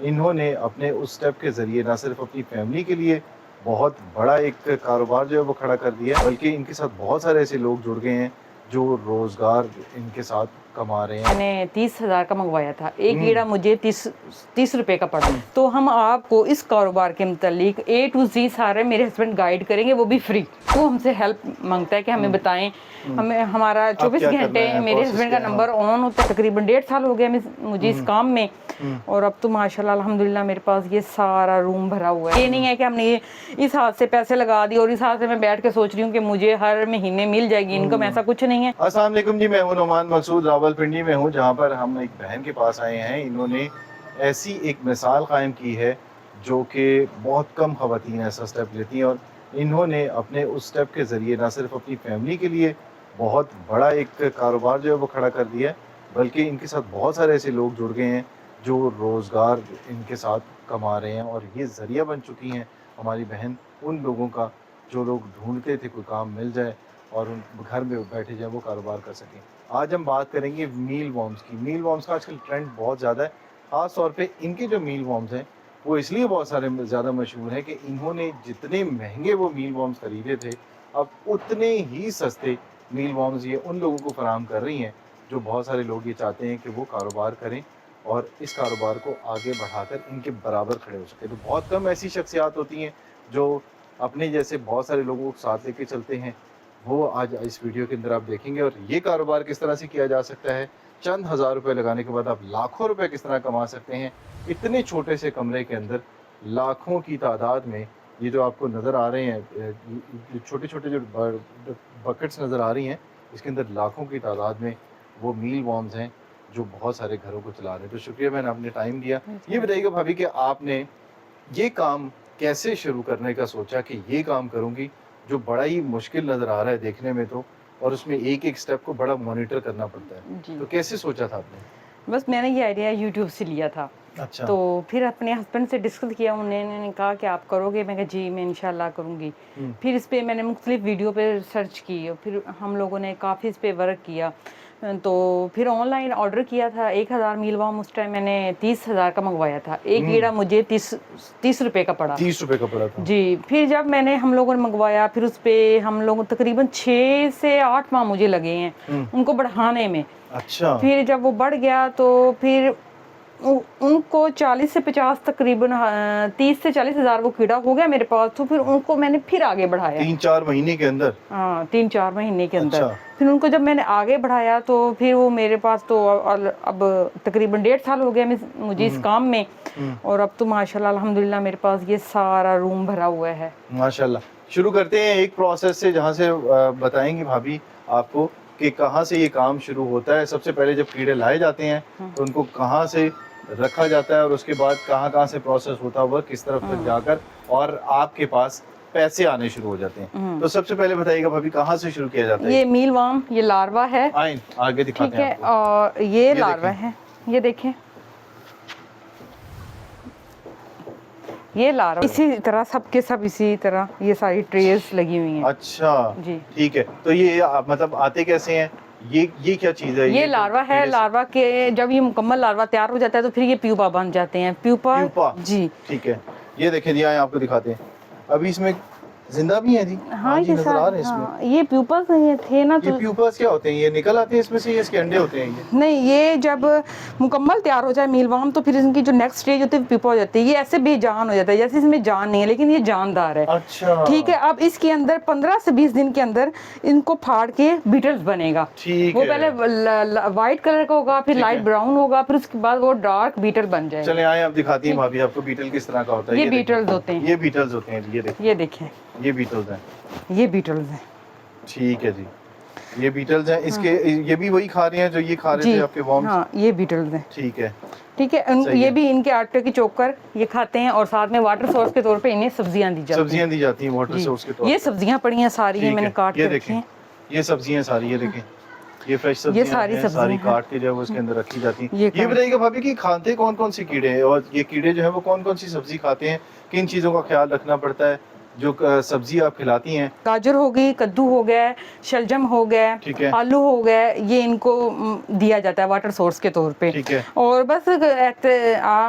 इन्होंने अपने उस स्टेप के ज़रिए ना सिर्फ अपनी फैमिली के लिए बहुत बड़ा एक कारोबार जो है वो खड़ा कर दिया है, बल्कि इनके साथ बहुत सारे ऐसे लोग जुड़ गए हैं जो रोज़गार इनके साथ कमा रहे हैं। मैंने 30,000 का मंगवाया था, एक कीड़ा मुझे 30 रुपए का पड़ा। तो हम आपको इस कारोबार के मुतालिक A to Z सारे मेरे हस्बैंड गाइड करेंगे, वो भी फ्री। वो हमसे हेल्प मांगता है कि हमें बताएं, हमें हमारा 24 घंटे मेरे हस्बैंड का नंबर ऑन होता है। तकरीबन 1.5 साल हो गया मुझे इस काम में, और अब तो माशाल्लाह अल्हम्दुलिल्लाह मेरे पास ये सारा रूम भरा हुआ है। ये नहीं है कि हमने इस हाथ से पैसे लगा दिए और इस हाथ से मैं बैठ के सोच रही हूँ कि मुझे हर महीने मिल जाएगी इनकम, ऐसा कुछ नहीं है। अस्सलाम वालेकुम जी, मैं हूं नोमान मकसूद, रावलपिंडी में हूं, जहां पर हम एक बहन के पास आए हैं। इन्होंने ऐसी एक मिसाल कायम की है जो कि बहुत कम ख़वातीन ऐसा स्टेप लेती हैं, और इन्होंने अपने उस स्टेप के ज़रिए ना सिर्फ अपनी फैमिली के लिए बहुत बड़ा एक कारोबार जो है वो खड़ा कर दिया है, बल्कि इनके साथ बहुत सारे ऐसे लोग जुड़ गए हैं जो रोज़गार इनके साथ कमा रहे हैं, और ये ज़रिया बन चुकी हैं हमारी बहन उन लोगों का जो लोग ढूंढते थे कोई काम मिल जाए और उन घर में बैठे जाए वो कारोबार कर सकें। आज हम बात करेंगे मील वॉर्म्स की। मील वॉर्म्स का आजकल ट्रेंड बहुत ज़्यादा है, ख़ास तौर पे इनके जो मील वॉर्म्स हैं वो इसलिए बहुत सारे ज़्यादा मशहूर हैं कि इन्होंने जितने महंगे वो मील वॉर्म्स खरीदे थे, अब उतने ही सस्ते मील वॉर्म्स ये उन लोगों को फराहम कर रही हैं जो बहुत सारे लोग ये चाहते हैं कि वो कारोबार करें और इस कारोबार को आगे बढ़ाकर इनके बराबर खड़े हो सके। तो बहुत कम ऐसी शख्सियात होती हैं जो अपने जैसे बहुत सारे लोगों को साथ लेके चलते हैं। वो आज इस वीडियो के अंदर आप देखेंगे, और ये कारोबार किस तरह से किया जा सकता है, चंद हज़ार रुपए लगाने के बाद आप लाखों रुपए किस तरह कमा सकते हैं इतने छोटे से कमरे के अंदर। लाखों की तादाद में ये जो आपको नज़र आ रहे हैं छोटे छोटे जो बकेट्स नज़र आ रही हैं, इसके अंदर लाखों की तादाद में वो मील वॉर्म्स हैं जो बहुत सारे घरों को चला रहे हैं। तो शुक्रिया मैंने आपने टाइम दिया। ये बताइएगा भाभी कि आपने ये काम कैसे शुरू करने का सोचा कि ये काम करूंगी जो बड़ा ही मुश्किल नज़र आ रहा है देखने में, तो और उसमें एक एक स्टेप को बड़ा मॉनिटर करना पड़ता है, तो कैसे सोचा था आपने? बस मैंने ये आइडिया यूट्यूब से लिया था। अच्छा। तो फिर अपने हस्बैंड से डिस्कस किया, उन्होंने कहा कि आप करोगे, मैं कहा जी मैं इंशाल्लाह करूँगी। फिर इस पे मैंने मुख्तलिफ वीडियो पे सर्च की और फिर हम लोगों ने काफ़ी इस पे वर्क किया। तो फिर ऑनलाइन ऑर्डर किया था 1000 मील वॉर्म। उस टाइम मैंने 30,000 का मंगवाया था, एक कीड़ा मुझे 30 रुपए का पड़ा। 30 रुपए का पड़ा था जी। फिर जब मैंने हम लोगों ने मंगवाया, फिर उस पे हम लोग तकरीबन 6 से 8 माह मुझे लगे हैं उनको बढ़ाने में। अच्छा। फिर जब वो बढ़ गया तो फिर उनको 40 से 50 तकरीबन 30 से 40 हज़ार वो कीड़ा हो गया मेरे पास। तो फिर उनको मैंने फिर आगे बढ़ाया 3-4 महीने के अंदर। हाँ, 3-4 महीने के अंदर। अच्छा। फिर उनको जब मैंने आगे बढ़ाया तो फिर वो मेरे पास तो अब तकरीबन 1.5 साल हो गया मुझे इस काम में, और अब तो माशाल्लाह अल्हम्दुलिल्लाह मेरे पास ये सारा रूम भरा हुआ है। माशाल्लाह। शुरू करते हैं एक प्रोसेस से, जहाँ से बताएंगी भाभी आपको कि कहाँ से ये काम शुरू होता है। सबसे पहले जब कीड़े लाए जाते हैं तो उनको कहाँ से रखा जाता है, और उसके बाद कहाँ से प्रोसेस होता हुआ किस तरफ तक जाकर और आपके पास पैसे आने शुरू हो जाते हैं। तो सबसे पहले बताइएगा भाभी कहाँ से शुरू किया जाता है? ये मील वॉर्म, ये लार्वा है। आगे दिखाते हैं। ठीक है, और ये लार्वा है, ये देखें, ये लार्वा इसी तरह सबके सब इसी तरह ये सारी ट्रेस लगी हुई हैं। अच्छा जी, ठीक है। तो ये मतलब आते कैसे हैं? ये क्या चीज़ है? ये लार्वा है। लार्वा के जब ये मुकम्मल लार्वा तैयार हो जाता है तो फिर ये प्यूपा बन जाते हैं। प्यूपा जी, ठीक है। ये देखें दिया है, आपको दिखाते हैं। अभी इसमें जिंदा भी है जी। हाँ, जी, ये नजर आ रहे हैं इसमें। हाँ, ये प्यूपस ये थे ना। ये प्यूपस क्या होते हैं? ये निकल आते हैं इसमें से, ये इसके अंडे होते हैं? ये नहीं, ये जब मुकम्मल तैयार हो जाए मील वॉर्म तो फिर इनकी जो नेक्स्ट स्टेज होती है प्यूपा हो जाती है। ये ऐसे बेजान हो जाता है, जैसे इसमें जान नहीं है लेकिन ये जानदार है। अच्छा ठीक है। अब इसके अंदर 15 से 20 दिन के अंदर इनको फाड़ के बीटल्स बनेगा। ठीक वो है। पहले व्हाइट कलर का होगा, फिर लाइट ब्राउन होगा, फिर उसके बाद वो डार्क बीटल बन जाएगा। चले आए, आप दिखाती हैं भाभी आपको बीटल किस तरह का होता है। ये बीटल्स होते हैं। ये बीटल्स होते हैं, ये देखें, ये बीटल्स हैं। ये बीटल्स हैं। ठीक है जी, ये बीटल्स हैं। इसके ये भी वही खा रहे हैं जो ये खा रहे थे आपके वॉर्म्स? हाँ, ये बीटल्स हैं। ठीक है। ये भी इनके आटे की चोकर ये खाते हैं, और साथ में वाटर सोर्स के तौर पे इन्हें सब्जियां दी जाती हैं वाटर सोर्स के तौर पे। ये सब्जियां पड़ी हैं सारी, ये मैंने काट के रखी हैं। ये सब्जियां सारी, ये देखें, ये फ्रेश सब्जियां, ये सारी सब्जियां सारी काट के जो है उसके अंदर रखी जाती हैं। ये बताइएगा भाभी कि खाते कौन कौन से कीड़े हैं, और ये कीड़े जो है वो कौन कौन सी सब्जी खाते हैं, किन चीज़ों का ख्याल रखना पड़ता है जो सब्जी आप खिलाती हैं। गाजर हो गई, कद्दू हो गया, शलजम हो गया, ठीक है। आलू हो गया, ये इनको दिया जाता है वाटर सोर्स के तौर पे। ठीक है। और बस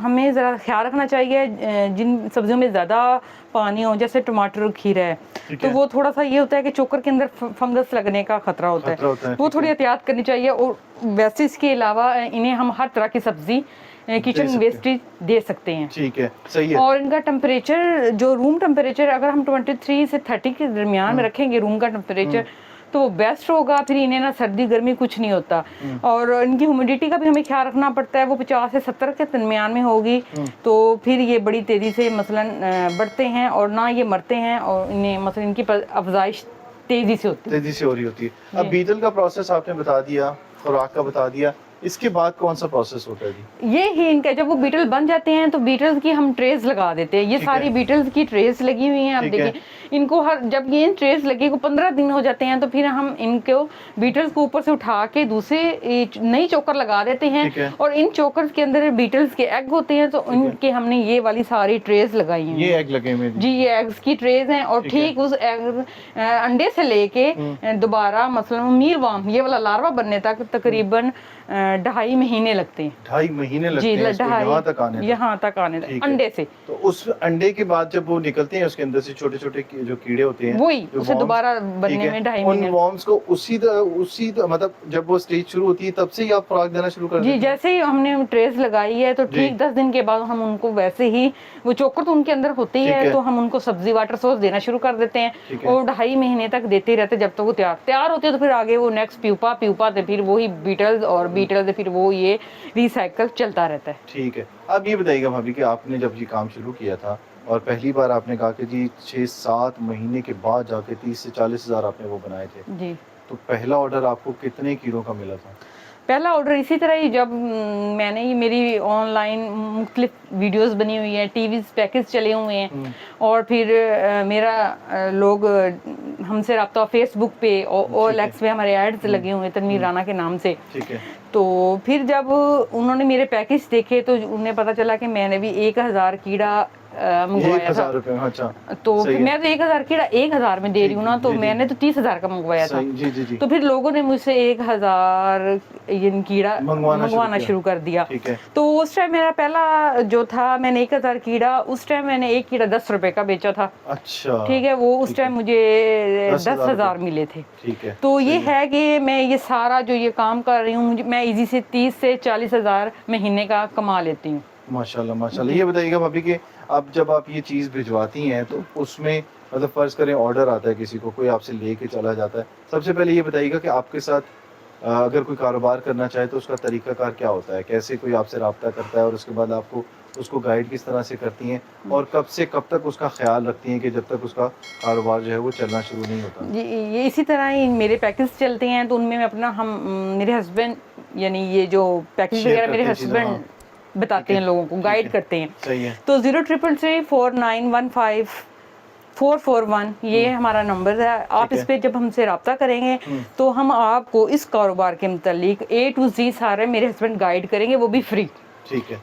हमें ज़रा ख्याल रखना चाहिए, जिन सब्जियों में ज़्यादा पानी हो, जैसे टमाटर खीरा है, तो वो थोड़ा सा ये होता है कि चोकर के अंदर फंगस लगने का खतरा होता है, वो थोड़ी एहतियात करनी चाहिए। और वैसे इसके अलावा इन्हें हम हर तरह की सब्जी किचन वेस्टेज दे सकते हैं। ठीक है, सही है। और इनका टेम्परेचर, जो रूम टेम्परेचर, अगर हम 23 से 30 के दरमियान में रखेंगे रूम का टेम्परेचर, तो वो बेस्ट होगा। फिर इन्हें ना सर्दी गर्मी कुछ नहीं होता। और इनकी ह्यूमिडिटी का भी हमें ख्याल रखना पड़ता है, वो 50 से 70 के दरमियान में होगी, तो फिर ये बड़ी तेज़ी से मसलन बढ़ते हैं और ना ये मरते हैं, और इन्हें मसलन इनकी अफजाइश तेज़ी से होती है, तेज़ी से हो रही होती है। अब बीटल का प्रोसेस आपने बता दिया, खुराक का बता दिया, इसके बाद कौन सा प्रोसेस होता है जी? ये ही इनका, जब वो बीटल बन जाते हैं तो बीटल्स की हम ट्रेस लगा देते हैं। ये सारी बीटल्स की ट्रेस लगी हुई हैं, आप देखिए इनको। हर जब ये ट्रेस लगे को 15 दिन हो जाते हैं, तो फिर हम इनको बीटल्स को ऊपर से उठा के दूसरे नई चोकर लगा देते हैं। और इन चोकर के अंदर बीटल्स के एग होते हैं, तो उनके हमने ये वाली सारी ट्रेस लगाई हैं। ये एग लगे हुए जी, ये एग्स की ट्रेस हैं। और ठीक उस एग अंडे से लेके दोबारा मतलब मील वार्म, ये वाला लार्वा बनने तक तकरीबन 2.5 महीने लगते हैं। 2.5 महीने लगते हैं इसको यहाँ तक आने तक अंडे से। तो उस अंडे के बाद जब वो निकलते हैं उसके अंदर से छोटे छोटे जो कीड़े होते हैं, वही उसे दोबारा बनने में 2.5 महीने। उन वॉर्म्स को उसी मतलब जब वो स्टेज शुरू होती है तब से ही आप खुराक देना शुरू कर देते हैं? जी, जैसे ही हमने ट्रेस लगाई है, तो ठीक 10 दिन के बाद हम उनको वैसे ही, वो चोकर तो उनके अंदर होती है, तो हम उनको सब्जी वाटर सोर्स देना शुरू कर देते हैं। और 2.5 महीने तक देते रहते जब तक वो तैयार होते हैं। तो फिर आगे वो नेक्स्ट प्यूपा तो फिर वही बीटल्स, और बीटल से फिर वो ये रिसाइकल चलता रहता है। ठीक है। अब ये बताइएगा भाभी कि आपने जब ये काम शुरू किया था और पहली बार आपने कहा कि जी 6-7 महीने के बाद जाके 30 से 40 हज़ार आपने वो बनाए थे जी, तो पहला ऑर्डर आपको कितने किलो का मिला था? पहला ऑर्डर इसी तरह ही, जब मैंने ये मेरी ऑनलाइन मुख्तलिफ वीडियोस बनी हुई हैं, टीवी पैकेज चले हुए हैं, और फिर मेरा लोग हमसे रब्ता फेसबुक पे और OLX पे हमारे एड्स लगे हुए हैं तनवीर राना के नाम से। ठीक है। तो फिर जब उन्होंने मेरे पैकेज देखे, तो उन्हें पता चला कि मैंने भी 1000 कीड़ा मंगवाया था। अच्छा। तो फिर मैं तो 1000 कीड़ा 1000 में दे रही हूँ ना, तो मैंने तो 30,000 का मंगवाया था। जी। तो फिर लोगों ने मुझसे 1000 कीड़ा मंगवाना शुरू कर दिया। ठीक है। तो उस टाइम मेरा पहला जो था, मैंने 1000 कीड़ा, उस टाइम मैंने एक कीड़ा 10 रुपए का बेचा था। अच्छा। ठीक है, वो उस टाइम मुझे 10,000 मिले थे। ठीक है। तो ये है कि मैं ये सारा जो ये काम कर रही हूँ, मैं इजी से 30 से 40 हज़ार महीने का कमा लेती हूँ। माशाल्लाह माशाल्लाह। ये बताइएगा भाभी कि अब जब आप ये चीज़ भिजवाती हैं तो उसमें मतलब फ़र्ज़ करें ऑर्डर आता है किसी को, कोई आपसे लेके चला जाता है, सबसे पहले ये बताइएगा कि आपके साथ अगर कोई कारोबार करना चाहे तो उसका तरीक़ाकार क्या होता है? कैसे कोई आपसे रब्ता करता है और उसके बाद आपको उसको गाइड किस तरह से करती हैं, और कब से कब तक उसका ख्याल रखती हैं कि जब तक उसका कारोबार जो है वो चलना शुरू नहीं होता? ये इसी तरह ही मेरे पैकेज चलते हैं, तो उनमें मैं अपना मेरे हस्बैंड, यानी ये जो पैकेज वगैरह मेरे हस्बैंड बताते हैं, लोगों को गाइड करते हैं। सही है। तो 03334915 ये हमारा नंबर है। आप इस पे जब हमसे रब्ता करेंगे, तो हम आपको इस कारोबार के मुतालिक A to Z सारे मेरे हस्बैंड गाइड करेंगे, वो भी फ्री।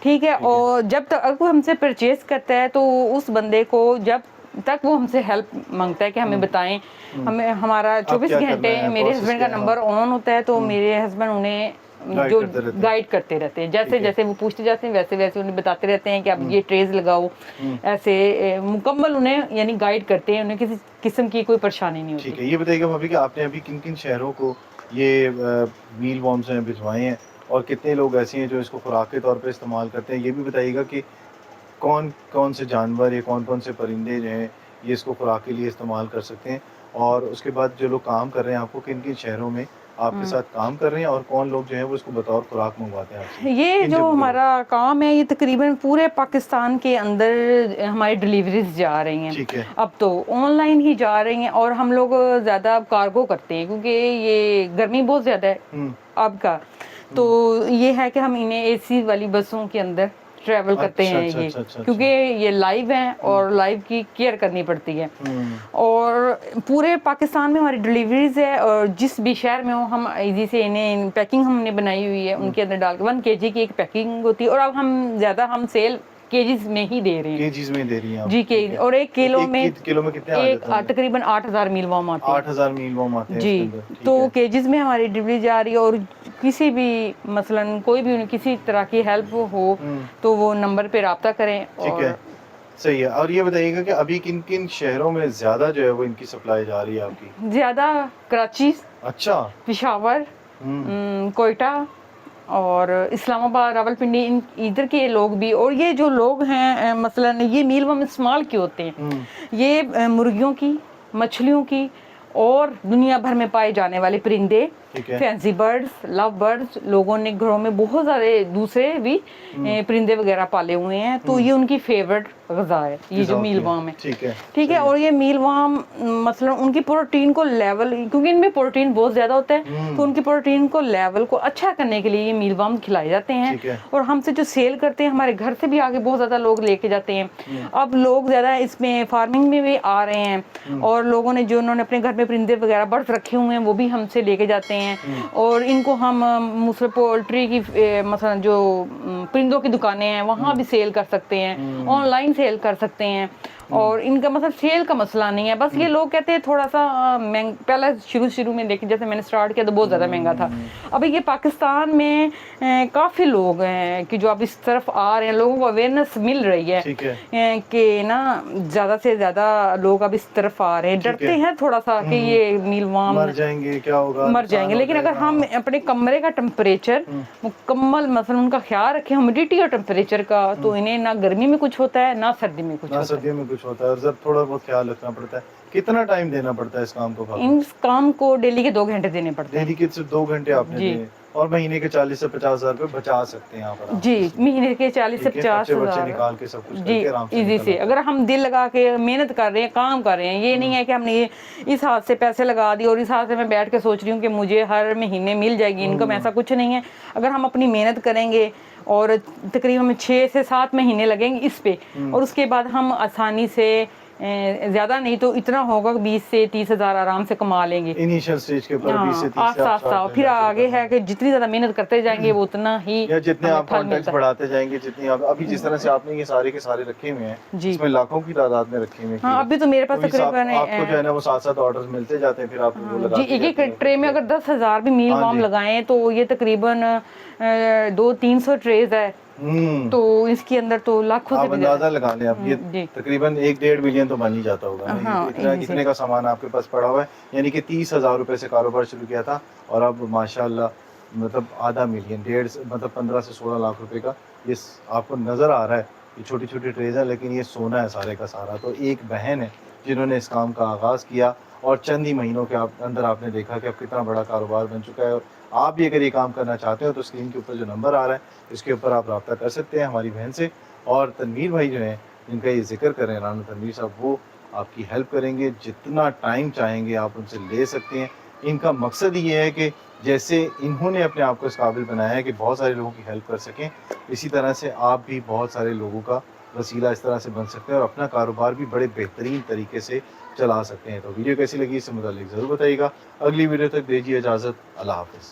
ठीक है। और जब तक अगर वो हमसे परचेज करता है, तो उस बंदे को जब तक वो हमसे हेल्प मांगता है कि हमें बताएं, हमें हमारा 24 घंटे मेरे हस्बैंड का नंबर ऑन होता है, तो मेरे हस्बैंड उन्हें जो गाइड करते रहते हैं, जैसे जैसे वो पूछते जाते हैं वैसे वैसे उन्हें बताते रहते हैं कि आप ये ट्रेस लगाओ, ऐसे मुकम्मल उन्हें यानी गाइड करते हैं, उन्हें किसी किस्म की कोई परेशानी नहीं होती। ठीक है। ये बताइएगा भाभी कि आपने अभी किन किन शहरों को ये मील वॉर्म्स हैं भिजवाए हैं, और कितने लोग ऐसे हैं जो इसको खुराक के तौर पे इस्तेमाल करते हैं? ये भी बताइएगा कि कौन कौन से जानवर या कौन कौन से परिंदे जो हैं ये इसको खुराक के लिए इस्तेमाल कर सकते हैं, और उसके बाद जो लोग काम कर रहे हैं आपको किन किन शहरों में आपके साथ काम कर रहे हैं, और कौन लोग जो हैं वो इसको बतौर खुराक मंगवाते हैं आपसे? ये जो हमारा काम है, ये तकरीबन पूरे पाकिस्तान के अंदर हमारी डिलीवरीज जा रही हैं। ठीक है। अब तो ऑनलाइन ही जा रही हैं, और हम लोग ज़्यादा कार्गो करते हैं, क्योंकि ये गर्मी बहुत ज़्यादा है अब का। तो ये है कि हम इन्हें AC वाली बसों के अंदर ट्रैवल करते हैं, ये क्योंकि ये लाइव हैं और लाइव की केयर करनी पड़ती है। और पूरे पाकिस्तान में हमारी डिलीवरीज है, और जिस भी शहर में हो हम इजी से इन्हें पैकिंग हमने बनाई हुई है, उनके अंदर डाल के 1 kg की एक पैकिंग होती है। और अब हम ज़्यादा हम सेल केजीज में ही दे रहे हैं। केजीज में दे रही हैं आप? जी केजी, और 1 किलो में किलो में कितने आ एक जाते हैं? तकरीबन 8000 मीलवॉर्म आते हैं। 8000 मीलवॉर्म आते हैं जी, इसके अंदर, ठीक तो है। केजीज में हमारी डिलीवरी जा रही है, और किसी भी मसलन कोई भी उन्हें किसी तरह की हेल्प हो तो वो नंबर पे रब्ता करें। ठीक है, सही है। और ये बताइएगा कि अभी किन किन शहरों में ज्यादा जो है वो इनकी सप्लाई जा रही है आपकी? ज़्यादा कराची, अच्छा। पेशावर, कोयटा और इस्लामाबाद, रावलपिंडी, इन इधर के लोग भी। और ये जो लोग हैं मसलन ये मीलवॉर्म इस्तेमाल क्यों होते हैं, ये मुर्गियों की, मछलियों की और दुनिया भर में पाए जाने वाले परिंदे, फैंसी बर्ड्स, लव बर्ड्स, लोगों ने घरों में बहुत सारे दूसरे भी परिंदे वगैरह पाले हुए हैं, तो ये उनकी फेवरेट ग़िज़ा है ये जो मीलवॉर्म है। ठीक है। और ये मीलवॉर्म मतलब उनकी प्रोटीन को लेवल, क्योंकि इनमें प्रोटीन बहुत ज़्यादा होता है, तो उनकी प्रोटीन को लेवल को अच्छा करने के लिए ये मीलवॉर्म खिलाए जाते हैं। और हमसे जो सेल करते हैं, हमारे घर से भी आगे बहुत ज़्यादा लोग लेके जाते हैं। अब लोग ज़्यादा इसमें फार्मिंग में भी आ रहे हैं, और लोगों ने जो उन्होंने अपने घर में परिंदे वगैरह बर्ड्स रखे हुए हैं वो भी हमसे लेके जाते हैं। और इनको हम मुझसे पोल्ट्री की मतलब जो परिंदों की दुकानें हैं वहाँ भी सेल कर सकते हैं, ऑनलाइन सेल कर सकते हैं। और इनका मतलब सेल का मसला नहीं है, बस ये लोग कहते हैं थोड़ा सा पहले शुरू में देखिए जैसे मैंने स्टार्ट किया तो बहुत ज़्यादा महंगा था। अभी ये पाकिस्तान में काफ़ी लोग हैं कि जो अब इस तरफ आ रहे हैं, लोगों को अवेयरनेस मिल रही है कि ना ज़्यादा से ज़्यादा लोग अब इस तरफ आ रहे हैं। डरते हैं थोड़ा सा कि ये मीलवॉर्म मर जाएंगे, क्या होगा, मर जाएंगे, लेकिन अगर हम अपने कमरे का टेम्परेचर मुकम्मल मतलब उनका ख्याल रखें, ह्यूमिडिटी और टेम्परेचर का, तो इन्हें ना गर्मी में कुछ होता है ना सर्दी में कुछ होता है। और जब थोड़ा बहुत ख्याल रखना पड़ता है। कितना टाइम देना पड़ता है इस काम को? इस काम को डेली के 2 घंटे देने पड़ते हैं। डेली के सिर्फ 2 घंटे आपने दिए, और महीने के 40 से 50 हज़ार रुपए बचा सकते हैं यहाँ पर। जी, महीने के 40 से 50 हज़ार निकाल के सब कुछ जी इजी से, अगर हम दिल लगा के मेहनत कर रहे हैं, काम कर रहे हैं। ये नहीं है कि हमने ये इस हाथ से पैसे लगा दिए और इस हाथ से मैं बैठ के सोच रही हूँ कि मुझे हर महीने मिल जाएगी इनकम, ऐसा कुछ नहीं है। अगर हम अपनी मेहनत करेंगे और तकरीबन 6 से 7 महीने लगेंगे इस पे, और उसके बाद हम आसानी से ज़्यादा नहीं तो इतना होगा 20 से 30 हज़ार आराम से कमा लेंगे इनिशियल स्टेज के ऊपर। 20 से 30 आस्ता फिर आगे है कि जितनी ज़्यादा मेहनत करते जाएंगे वो उतना ही, या जितने आप कॉन्टैक्ट्स बढ़ाते जाएंगे, जितनी आप अभी जिस तरह से आपने ये सारे के सारे रखे हुए हैं, इसमें लाखों की तादाद में रखे हुए हैं। हाँ, अभी तो मेरे पास तकरीबन आपको जो है ना वो 7-7 ऑर्डर्स मिलते जाते हैं, फिर आप वो लगाते हैं। जी, एक ट्रे में अगर 10,000 भी मीलवॉर्म लगाएं तो ये तकरीबन 200-300 ट्रेज है, तो इसके अंदर तो लाखों से अंदाजा लगा लें आप, ये तकरीबन 1-1.5 मिलियन तो बन ही जाता होगा। इतने का सामान आपके पास पड़ा हुआ है, यानी कि 30,000 रुपए से कारोबार शुरू किया था और अब माशाल्लाह मतलब आधा मिलियन, मतलब 15 से 16 लाख रुपए का ये आपको नज़र आ रहा है। ये छोटी छोटी ट्रेज है, लेकिन ये सोना है सारे का सारा। तो एक बहन है जिन्होंने इस काम का आगाज़ किया और चंद ही महीनों के अंदर आपने देखा कि अब कितना बड़ा कारोबार बन चुका है। और आप भी अगर ये काम करना चाहते हो तो स्क्रीन के ऊपर जो नंबर आ रहा है इसके ऊपर आप रब्ता कर सकते हैं हमारी बहन से। और तनवीर भाई जो हैं जिनका ये जिक्र कर रहे हैं, राना तनवीर साहब, वो आपकी हेल्प करेंगे। जितना टाइम चाहेंगे आप उनसे ले सकते हैं। इनका मकसद ये है कि जैसे इन्होंने अपने आप को इस काबिल बनाया है कि बहुत सारे लोगों की हेल्प कर सकें, इसी तरह से आप भी बहुत सारे लोगों का वसीला इस तरह से बन सकते हैं और अपना कारोबार भी बड़े बेहतरीन तरीके से चला सकते हैं। तो वीडियो कैसी लगी इससे मुतालिक ज़रूर बताइएगा। अगली वीडियो तक दीजिए इजाज़त। अल्लाह हाफ़िज़।